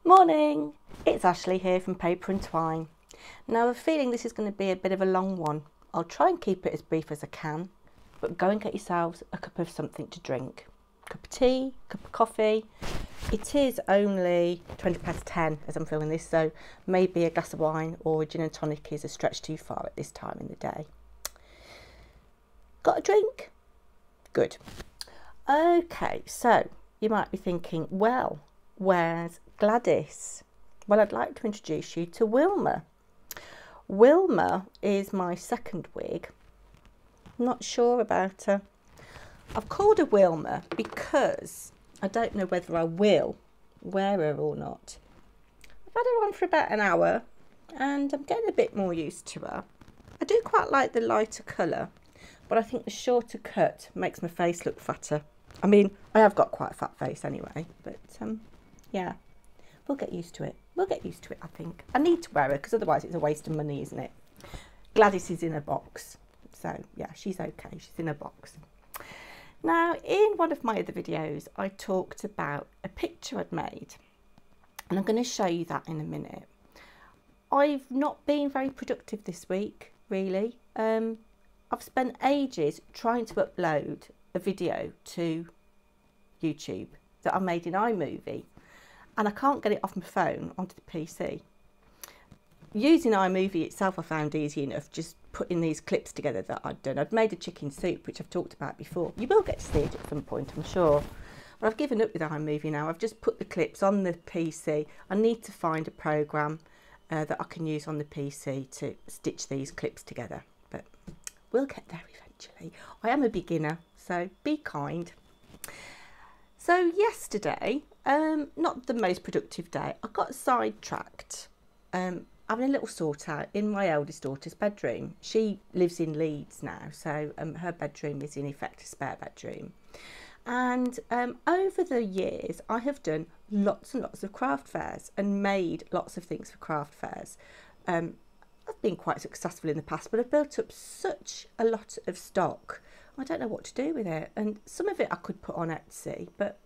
Morning, it's Ashley here from Paper and Twine. Now I have a feeling this is going to be a bit of a long one. I'll try and keep it as brief as I can, but go and get yourselves a cup of something to drink. Cup of tea, cup of coffee. It is only 20 past 10 as I'm filming this, so maybe a glass of wine or a gin and tonic is a stretch too far at this time in the day. Got a drink? Good. Okay, so you might be thinking, well, where's Gladys? Well, I'd like to introduce you to Wilma. Wilma is my second wig. Not sure about her. I've called her Wilma because I don't know whether I will wear her or not. I've had her on for about an hour and I'm getting a bit more used to her. I do quite like the lighter colour, but I think the shorter cut makes my face look fatter. I mean, I have got quite a fat face anyway, but yeah, we'll get used to it. We'll get used to it, I think. I need to wear her because otherwise it's a waste of money, isn't it? Gladys is in a box. So, yeah, she's okay. She's in a box. Now, in one of my other videos, I talked about a picture I'd made. And I'm going to show you that in a minute. I've not been very productive this week, really. I've spent ages trying to upload a video to YouTube that I made in iMovie. And I can't get it off my phone onto the PC. Using iMovie itself I found easy enough, just putting these clips together that I'd done. I'd made a chicken soup, which I've talked about before. You will get to see it at some point, I'm sure. But I've given up with iMovie now. I've just put the clips on the PC. I need to find a programme that I can use on the PC to stitch these clips together. But we'll get there eventually. I am a beginner, so be kind. So yesterday, not the most productive day, I got sidetracked having a little sort out in my eldest daughter's bedroom. She lives in Leeds now, so her bedroom is in effect a spare bedroom. And over the years, I have done lots and lots of craft fairs and made lots of things for craft fairs. I've been quite successful in the past, but I've built up such a lot of stock. I don't know what to do with it, and some of it I could put on Etsy, but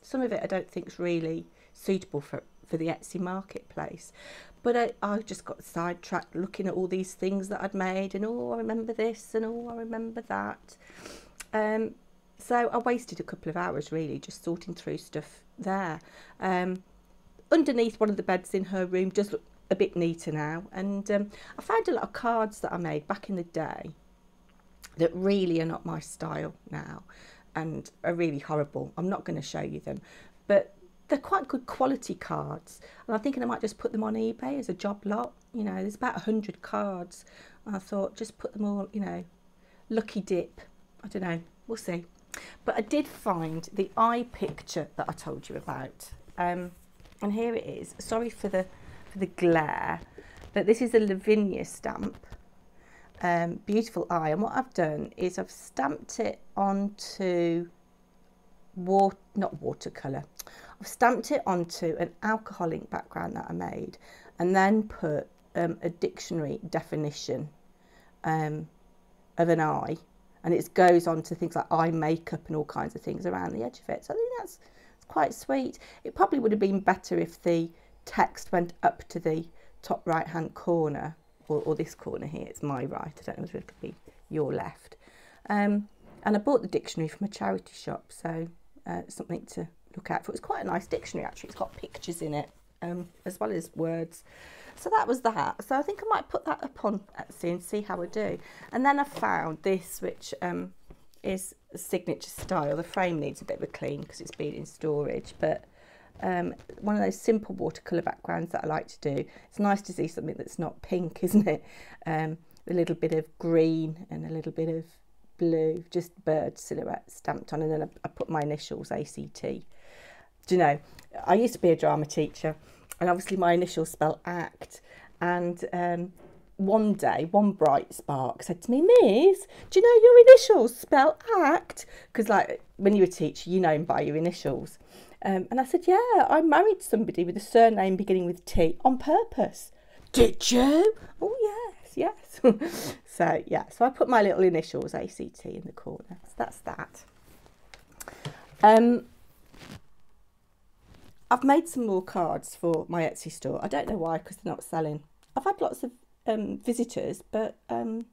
some of it I don't think is really suitable for the Etsy marketplace. But I just got sidetracked looking at all these things that I'd made, and oh, I remember this, and oh, I remember that. So I wasted a couple of hours really just sorting through stuff there. Underneath one of the beds in her room does look a bit neater now, and I found a lot of cards that I made back in the day that really are not my style now and are really horrible. I'm not going to show you them, but they're quite good quality cards, and I'm thinking I might just put them on eBay as a job lot. You know, there's about 100 cards, and I thought just put them all, you know, lucky dip. I don't know, we'll see. But I did find the eye picture that I told you about, and here it is. Sorry for the glare, but this is a Lavinia stamp. Beautiful eye, and what I've done is I've stamped it onto not watercolour. I've stamped it onto an alcohol ink background that I made, and then put a dictionary definition of an eye, and it goes on to things like eye makeup and all kinds of things around the edge of it. So I think that's quite sweet. It probably would have been better if the text went up to the top right hand corner, or this corner here. It's my right, I don't know if it could be your left. And I bought the dictionary from a charity shop, so something to look out for. It's quite a nice dictionary actually. It's got pictures in it as well as words. So that was that. So I think I might put that up on Etsy and see how I do. And then I found this, which is a signature style. The frame needs a bit of a clean because it's been in storage, but one of those simple watercolour backgrounds that I like to do. It's nice to see something that's not pink, isn't it? A little bit of green and a little bit of blue, just bird silhouette stamped on, and then I put my initials, ACT. Do you know, I used to be a drama teacher, and obviously my initials spell ACT, and one day, one bright spark said to me, "Miss, do you know your initials spell ACT?" Because like when you're a teacher, you know them by your initials. And I said, "Yeah, I married somebody with a surname beginning with T on purpose." "Did you?" "Oh, yes." So, yeah, so I put my little initials, ACT, in the corner. So that's that. I've made some more cards for my Etsy store. I don't know why, because they're not selling. I've had lots of visitors, but they're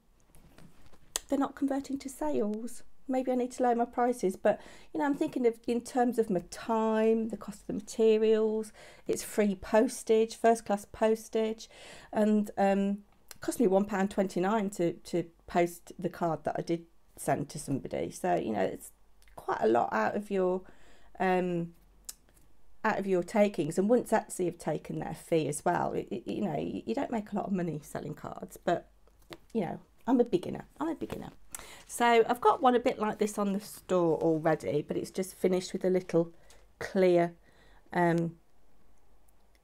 not converting to sales. Maybe I need to lower my prices, but you know, I'm thinking of in terms of my time, the cost of the materials. It's free postage, first class postage, and it cost me £1.29 to post the card that I did send to somebody. So you know, it's quite a lot out of your takings. And once Etsy have taken their fee as well, you know, you don't make a lot of money selling cards, but you know, I'm a beginner. So I've got one a bit like this on the store already, but it's just finished with a little clear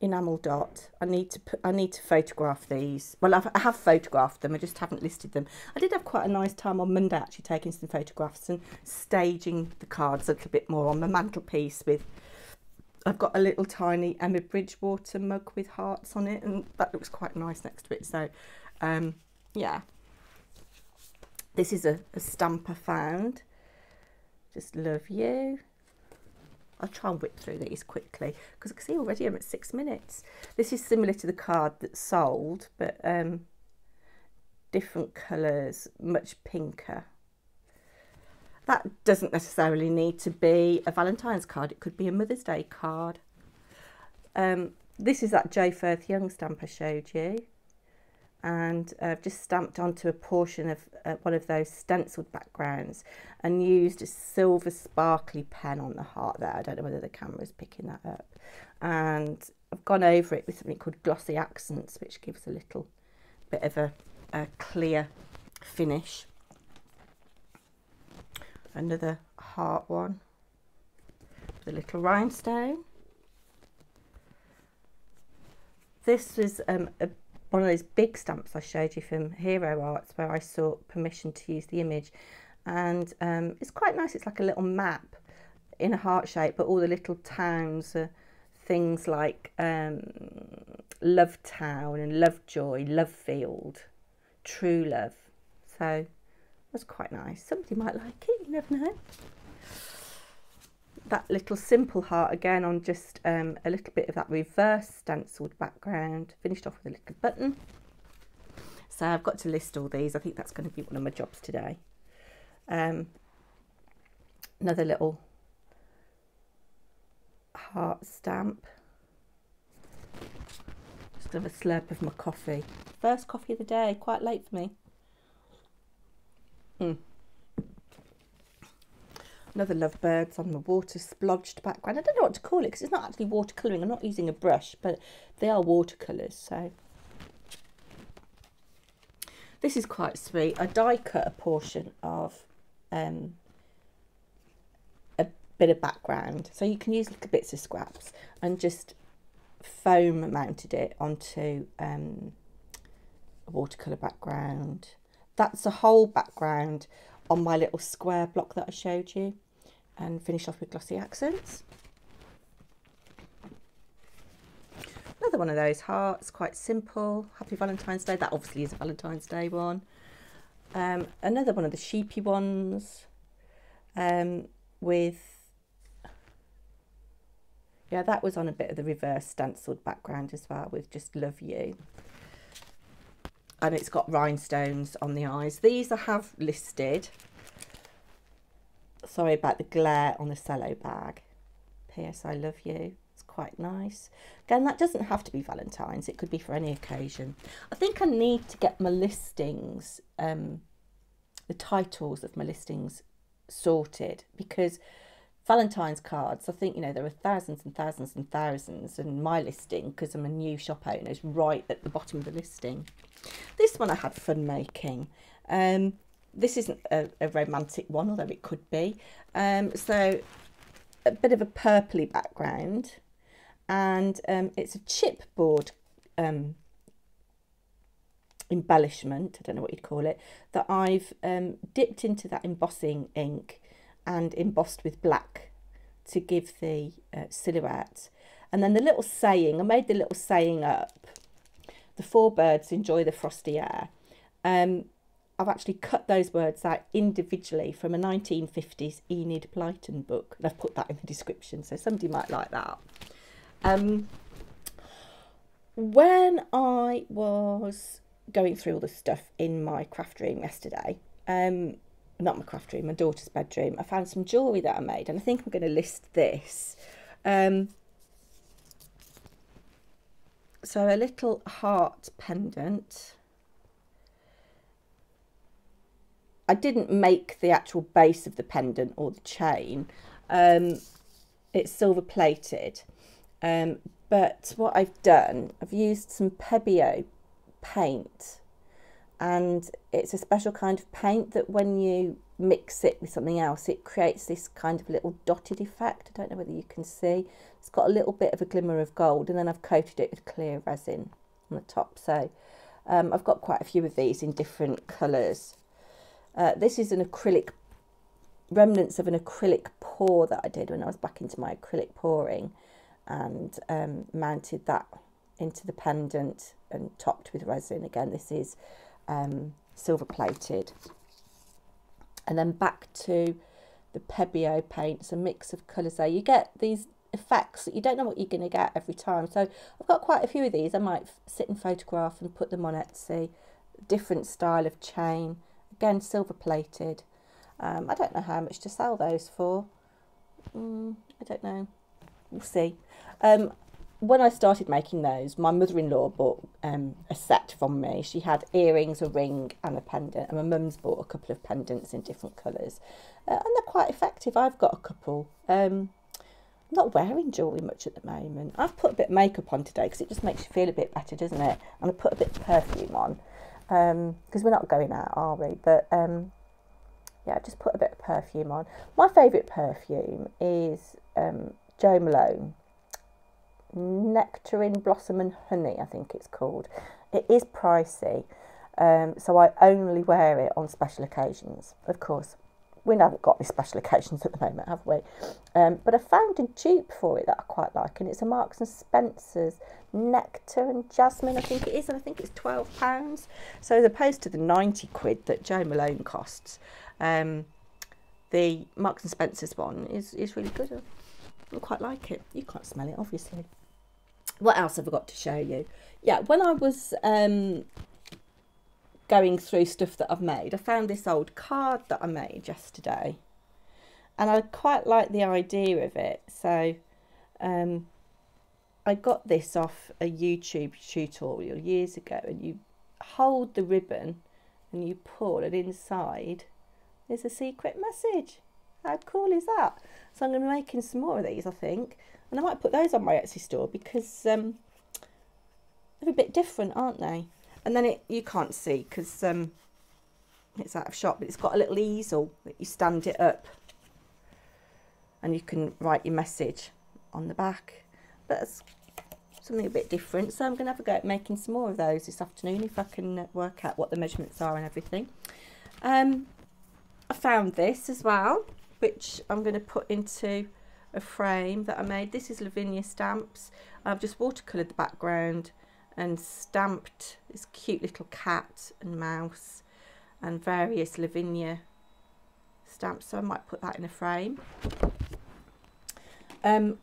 enamel dot. I need to photograph these. Well, I have photographed them, I just haven't listed them. I did have quite a nice time on Monday actually taking some photographs and staging the cards a little bit more on my mantelpiece with, I've got a little tiny Emma Bridgewater mug with hearts on it, and that looks quite nice next to it. So yeah, this is a stamp I found, just love you. I'll try and whip through these quickly because I can see already I'm at 6 minutes. This is similar to the card that sold, but different colours, much pinker. That doesn't necessarily need to be a Valentine's card. It could be a Mother's Day card. This is that J. Firth Young stamp I showed you. And I've just stamped onto a portion of one of those stenciled backgrounds and used a silver sparkly pen on the heart there. I don't know whether the camera's picking that up. And I've gone over it with something called Glossy Accents, which gives a little bit of a clear finish. Another heart one with a little rhinestone. This was one of those big stamps I showed you from Hero Arts, where I sought permission to use the image, and it's quite nice. It's like a little map in a heart shape, but all the little towns are things like Love Town and Lovejoy, Lovefield, True Love. So that's quite nice. Somebody might like it, you never know. That little simple heart again on just a little bit of that reverse stenciled background, finished off with a little button. So I've got to list all these. I think that's going to be one of my jobs today. Another little heart stamp. Just have a slurp of my coffee. First coffee of the day, quite late for me. Another lovebirds on the water splodged background. I don't know what to call it because it's not actually watercolouring. I'm not using a brush, but they are watercolours. So this is quite sweet. I die cut a portion of a bit of background, so you can use little bits of scraps, and just foam mounted it onto a watercolour background. That's a whole background on my little square block that I showed you, and finish off with Glossy Accents. Another one of those hearts, quite simple. Happy Valentine's Day. That obviously is a Valentine's Day one. Another one of the sheepy ones with, yeah, that was on a bit of the reverse stenciled background as well, with just love you. And it's got rhinestones on the eyes. These I have listed. Sorry about the glare on the cello bag. P.S. I love you. It's quite nice. Again, that doesn't have to be Valentine's. It could be for any occasion. I think I need to get my listings, the titles of my listings sorted, because Valentine's cards, I think, you know, there are thousands and thousands and thousands, and my listing, because I'm a new shop owner, is right at the bottom of the listing. This one I had fun making. This isn't a romantic one, although it could be. So a bit of a purpley background, and it's a chipboard embellishment, I don't know what you'd call it, that I've dipped into that embossing ink and embossed with black to give the silhouette. And then the little saying, I made the little saying up, the 4 birds enjoy the frosty air. I've actually cut those words out individually from a 1950s Enid Blyton book, and I've put that in the description, so somebody might like that. When I was going through all the stuff in my craft room yesterday, not my craft room, my daughter's bedroom, I found some jewellery that I made, and I think I'm going to list this. So a little heart pendant. I didn't make the actual base of the pendant or the chain. It's silver plated. But what I've done, I've used some Pebeo paint, and it's a special kind of paint that when you mix it with something else, it creates this kind of little dotted effect. I don't know whether you can see. It's got a little bit of a glimmer of gold, and then I've coated it with clear resin on the top. So I've got quite a few of these in different colours. This is an acrylic, remnants of an acrylic pour that I did when I was back into my acrylic pouring, and mounted that into the pendant and topped with resin. Again, this is silver plated. And then back to the Pebeo paints, a mix of colours there. You get these effects that you don't know what you're going to get every time. So I've got quite a few of these. I might sit and photograph and put them on Etsy. Different style of chain. Again, silver plated. I don't know how much to sell those for. I don't know. We'll see. When I started making those, my mother-in-law bought a set from me. She had earrings, a ring and a pendant, and my mum's bought a couple of pendants in different colours, and they're quite effective. I've got a couple. I'm not wearing jewellery much at the moment. I've put a bit of makeup on today because it just makes you feel a bit better, doesn't it? And I put a bit of perfume on because we're not going out, are we? But yeah, I just put a bit of perfume on. My favourite perfume is Jo Malone. Nectarine Blossom and Honey, I think it's called. It is pricey, so I only wear it on special occasions. Of course, we haven't got any special occasions at the moment, have we? But I found a dupe for it that I quite like, and it's a Marks and Spencer's Nectar and Jasmine, I think it is, and I think it's £12. So as opposed to the 90 quid that Jo Malone costs, the Marks and Spencer's one is really good. I quite like it. You can't smell it, obviously. What else have I got to show you? Yeah, when I was going through stuff that I've made, I found this old card that I made yesterday, and I quite like the idea of it. So I got this off a YouTube tutorial years ago, and you hold the ribbon and you pull, and inside there's a secret message. How cool is that? So I'm going to be making some more of these, I think. And I might put those on my Etsy store because they're a bit different, aren't they? And then you can't see because it's out of shot, but it's got a little easel that you stand it up and you can write your message on the back. But it's something a bit different. So I'm going to have a go at making some more of those this afternoon if I can work out what the measurements are and everything. I found this as well, which I'm going to put into a frame that I made. This is Lavinia stamps. I've just watercoloured the background and stamped this cute little cat and mouse and various Lavinia stamps, so I might put that in a frame.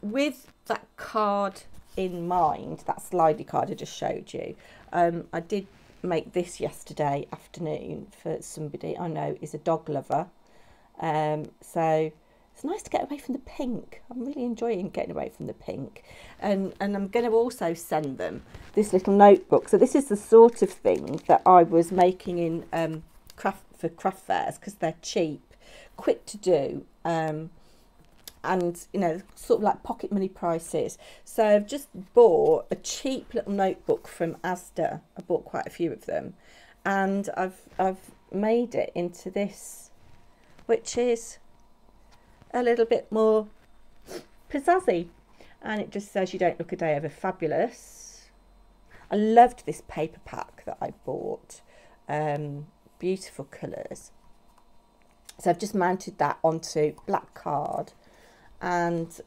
With that card in mind, that slidey card I just showed you, I did make this yesterday afternoon for somebody I know is a dog lover. So it's nice to get away from the pink. I'm really enjoying getting away from the pink. And I'm going to also send them this little notebook. So this is the sort of thing that I was making in craft fairs because they're cheap, quick to do, and you know, sort of like pocket money prices. So I've just bought a cheap little notebook from Asda. I bought quite a few of them, and I've made it into this, which is a little bit more pizzazzy, and it just says you don't look a day over fabulous. I loved this paper pack that I bought, beautiful colours. So I've just mounted that onto black card and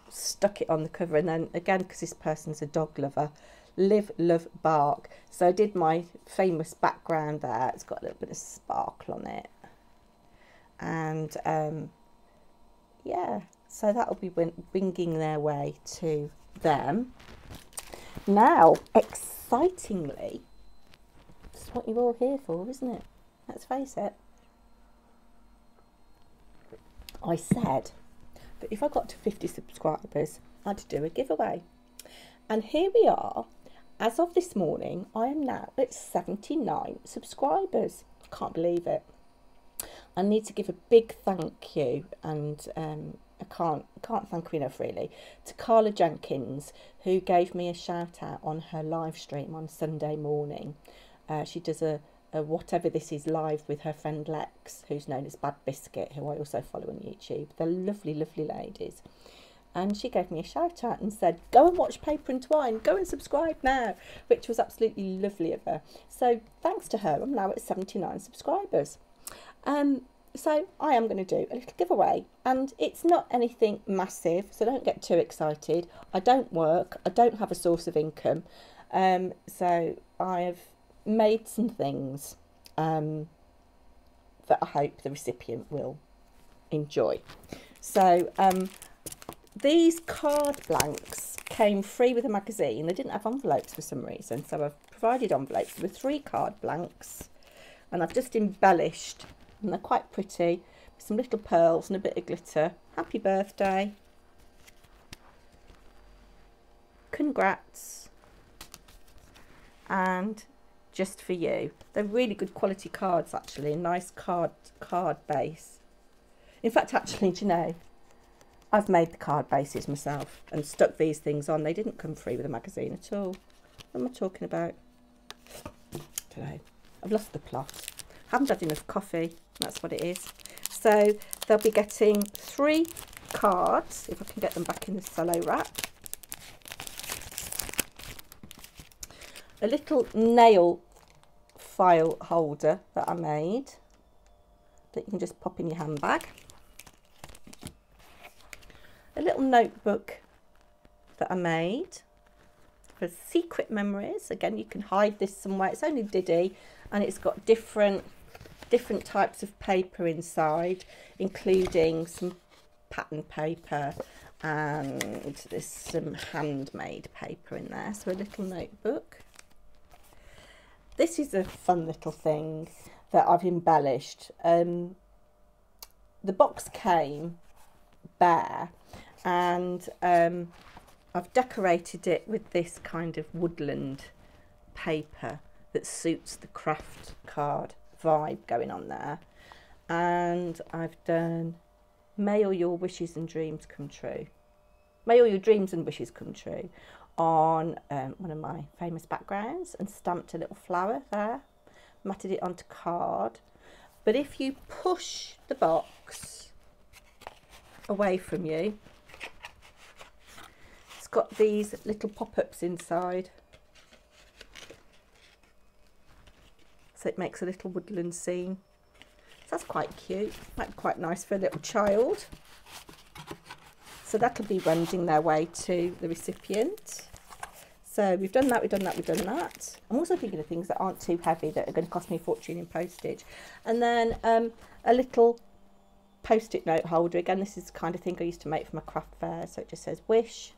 stuck it on the cover, and then again, because this person's a dog lover, live, love, bark. So I did my famous background there. It's got a little bit of sparkle on it, and yeah, so that'll be winging their way to them. Now, excitingly, this is what you're all here for, isn't it? Let's face it. I said that if I got to 50 subscribers, I'd do a giveaway. And here we are. As of this morning, I am now at 79 subscribers. Can't believe it. I need to give a big thank you, and I can't thank her enough really, to Carla Jenkins, who gave me a shout out on her live stream on Sunday morning. She does a whatever this is live with her friend Lex, who's known as Bad Biscuit, who I also follow on YouTube. They're lovely, lovely ladies. And she gave me a shout out and said, go and watch Paper&Twine, go and subscribe now, which was absolutely lovely of her. So thanks to her, I'm now at 79 subscribers. So I am going to do a little giveaway, and it's not anything massive, so don't get too excited. I don't work, I don't have a source of income, so I've made some things that I hope the recipient will enjoy. So these card blanks came free with a magazine. They didn't have envelopes for some reason, so I've provided envelopes with 3 card blanks, and I've just embellished, and they're quite pretty, with some little pearls and a bit of glitter. Happy birthday. Congrats. And just for you. They're really good quality cards actually, a nice card base. In fact, actually, do you know, I've made the card bases myself and stuck these things on. They didn't come free with a magazine at all. What am I talking about? I don't know. I've lost the plot. Haven't had enough coffee, that's what it is. So they'll be getting 3 cards, if I can get them back in the cello wrap. A little nail file holder that I made that you can just pop in your handbag. A little notebook that I made for secret memories. Again, you can hide this somewhere. It's only Diddy, and it's got different types of paper inside, including some pattern paper, and there's some handmade paper in there. So a little notebook. This is a fun little thing that I've embellished. The box came bare, and I've decorated it with this kind of woodland paper that suits the craft card vibe going on there. And I've done, may all your wishes and dreams come true. May all your dreams and wishes come true on one of my famous backgrounds, and stamped a little flower there, matted it onto card. But if you push the box away from you, it's got these little pop-ups inside, so it makes a little woodland scene. So that's quite cute, might be quite nice for a little child. So that'll be wending their way to the recipient. So we've done that, we've done that, we've done that. I'm also thinking of things that aren't too heavy, that are going to cost me a fortune in postage. And then a little post-it note holder. Again, this is the kind of thing I used to make for my craft fair. So it just says wish.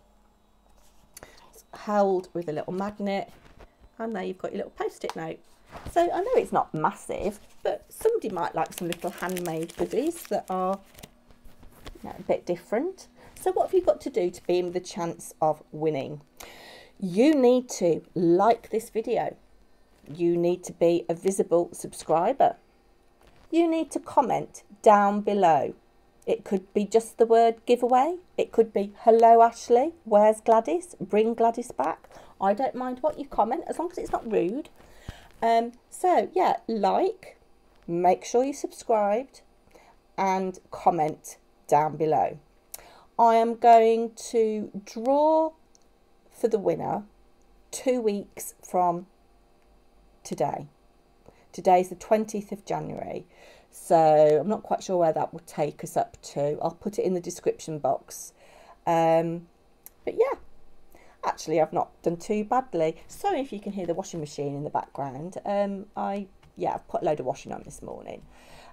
It's held with a little magnet. And there you've got your little post-it note. So I know it's not massive, but somebody might like some little handmade goodies that are, you know, a bit different. So what have you got to do to be in the chance of winning? You need to like this video. You need to be a visible subscriber. You need to comment down below. It could be just the word giveaway. It could be, hello Ashley, where's Gladys? Bring Gladys back. I don't mind what you comment, as long as it's not rude. So yeah, like, make sure you're subscribed, and comment down below. I am going to draw for the winner 2 weeks from today. Today's the 20th of January, so I'm not quite sure where that will take us up to. I'll put it in the description box. But yeah, actually I've not done too badly. Sorry if you can hear the washing machine in the background. I've put a load of washing on this morning.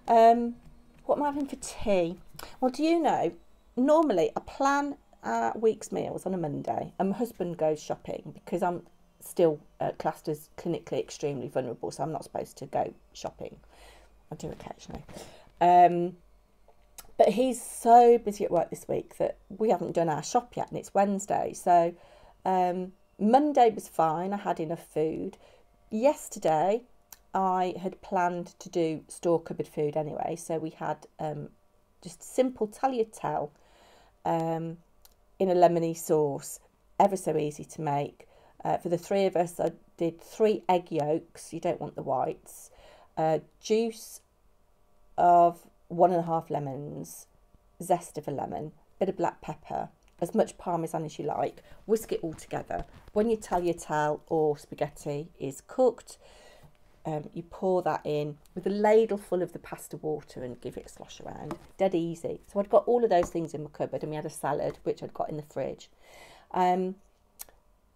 What am I having for tea? Well, do you know, normally I plan our week's meals on a Monday, and my husband goes shopping because I'm still classed as clinically extremely vulnerable, so I'm not supposed to go shopping. I do occasionally. But he's so busy at work this week that we haven't done our shop yet, and it's Wednesday. So Monday was fine. I had enough food. Yesterday, I had planned to do store cupboard food anyway. So we had just simple tagliatelle in a lemony sauce, ever so easy to make. For the three of us, I did 3 egg yolks. You don't want the whites. Juice of 1.5 lemons, zest of a lemon, bit of black pepper, as much parmesan as you like. Whisk it all together. When your tagliatelle or spaghetti is cooked, you pour that in with a ladle full of the pasta water and give it a slosh around. Dead easy. So I'd got all of those things in my cupboard, and we had a salad which I'd got in the fridge.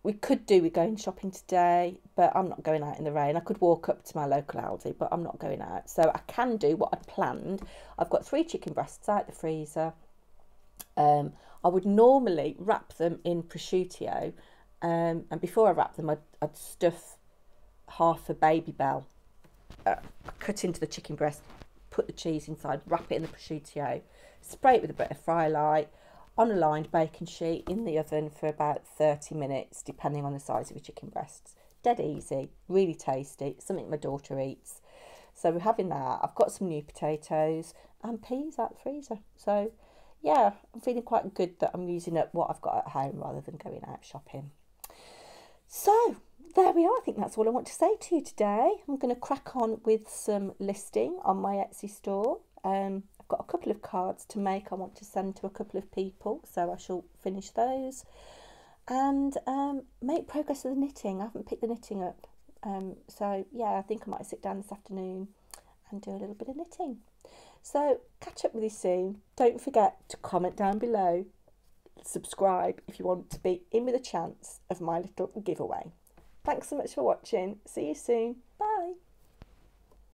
We could do with going shopping today, but I'm not going out in the rain. I could walk up to my local Aldi, but I'm not going out. So I can do what I'd planned. I've got 3 chicken breasts out the freezer. I would normally wrap them in prosciutto, and before I wrap them, I'd stuff half a baby bell, cut into the chicken breast, put the cheese inside, wrap it in the prosciutto, spray it with a bit of fry light, on a lined baking sheet in the oven for about 30 minutes, depending on the size of your chicken breasts. Dead easy, really tasty, something my daughter eats. So we're having that. I've got some new potatoes and peas out the freezer. So yeah, I'm feeling quite good that I'm using up what I've got at home rather than going out shopping. So there we are. I think that's all I want to say to you today. I'm going to crack on with some listing on my Etsy store. I've got a couple of cards to make. I want to send to a couple of people, so I shall finish those and make progress with the knitting. I haven't picked the knitting up, so yeah, I think I might sit down this afternoon and do a little bit of knitting. So catch up with you soon. Don't forget to comment down below, subscribe if you want to be in with a chance of my little giveaway. Thanks so much for watching. See you soon. Bye.